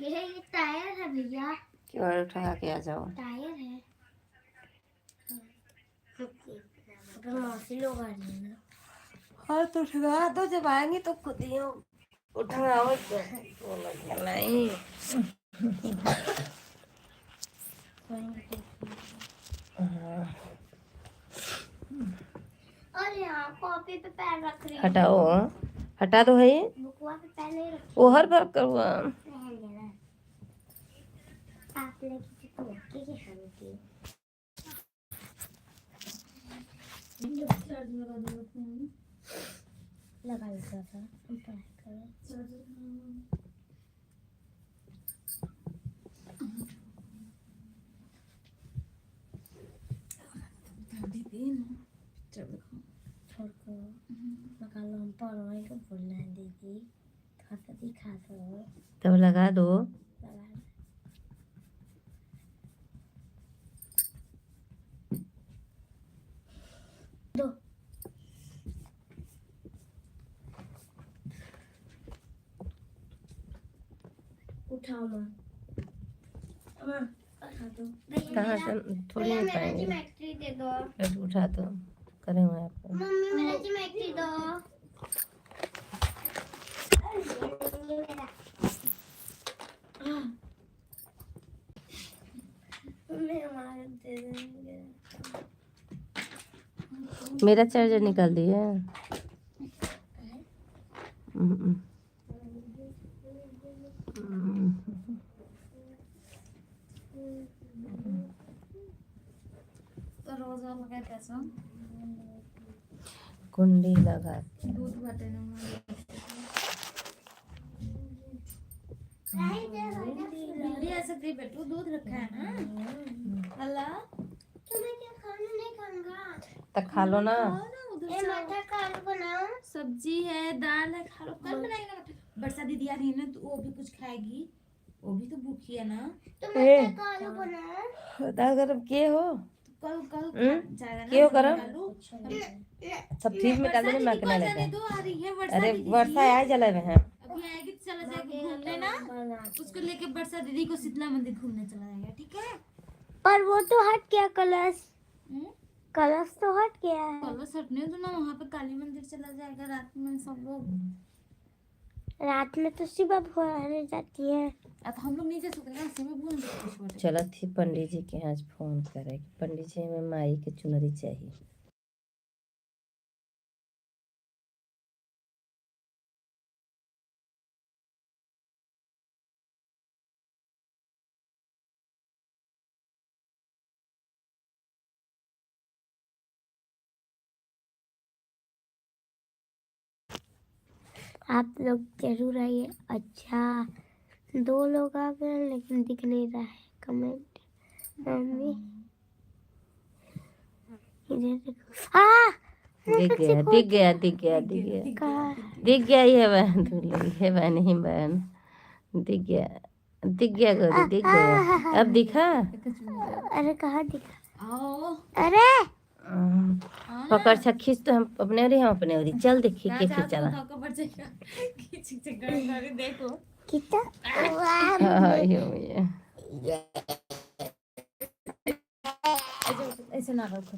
ये टायर है भैया। क्यों उठा के आ जाओ। टायर है। तो मौसी लोग आ रही है ना। हाँ तो उठवा दो, जब आएंगे तो खुद ही उठवाओ तो नहीं। और यहाँ कॉपी पे पैर रख रही है। हटाओ, हटा दो है ये। बुकवा पे पहले रख। वो हर बार करूँगा। आप लेके की हल्की लगा लिया था हम पढ़ाई करें। बोलना है दीदी, थोड़ा सा दिखा दो। तब लगा दो। दो उठाओ माँ, उठा दो। कहाँ से थोड़ी नहीं पाएंगे। ज्योमेट्री दे दो। उठा दो, करेंगे आपको। मम्मी मेरा ज्योमेट्री दो। मेरा चार्जर निकाल दिए। तो रोजा लगा कैसा कुंडी लगा दूध बटे ना ऐसे दे बेटू, दूध रखा है ना। अल्लाह तुम्हें क्या खाना, नहीं खाऊंगा तो खा लो ना। ये मटर का आलू बनाओ, सब्जी है, दाल है, खा लो। कल बनाएगा मटर। बरसा दीदी आ रही है ना, तो वो भी कुछ खाएगी, वो भी तो भूखी है ना। तो मटर का आलू बनाओ। बता कर के हो कल कल जाएगा ना। क्यों करो सब ठीक में डाल वर्षा दो, दीदी मैं को कना जाने लेते दो, आ रही है वर्षा अरे दीदी। वर्षा आए जले में है। अभी आएगी तो चला जाएगा घूमने ना, उसको लेके वर्षा दीदी को शीतला मंदिर घूमने चला जाएगा, ठीक है। पर वो तो हट गया कलश। कलश तो हट गया है। कलश हटने दो ना, वहाँ पे काली मंदिर चला जाएगा रात में सब लोग। रात में तो शिवा भोरने जाती है। अब हम लोग नीचे सोएंगे, शिवा भोर। चलो थी पंडित जी के यहाँ फोन करे, पंडित जी हमें माई के चुनरी चाहिए। आप लोग जरूर आइए। अच्छा 2 लोग आ गए लेकिन दिख नहीं रहा है कमेंट। मम्मी इधर देखो। दिख गया दिख गया दिख गया दिख गया दिख गया। ये बहन तू लोग, ये बहन ही बहन दिख गया दिख गया गौरी दिख गया। अब दिखा। अरे कहाँ दिखा? आओ अरे पकड़ छ खींच तो हम अपने ओरी, हम अपने ओरी चल देखिए के खींचा देखो कितना ऐसे ना रखो।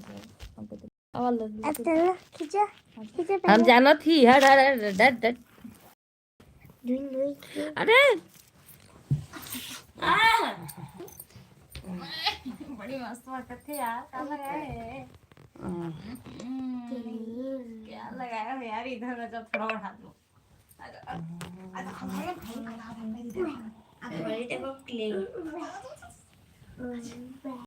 चलो खींचा खींचा हम जानो थी। हट हट हट हट। अरे बड़ी मस्त बात थी यार। क्या लगाया है, क्या लगाया है यार। इधर में जब थोड़ा उठा दो। देखो क्ले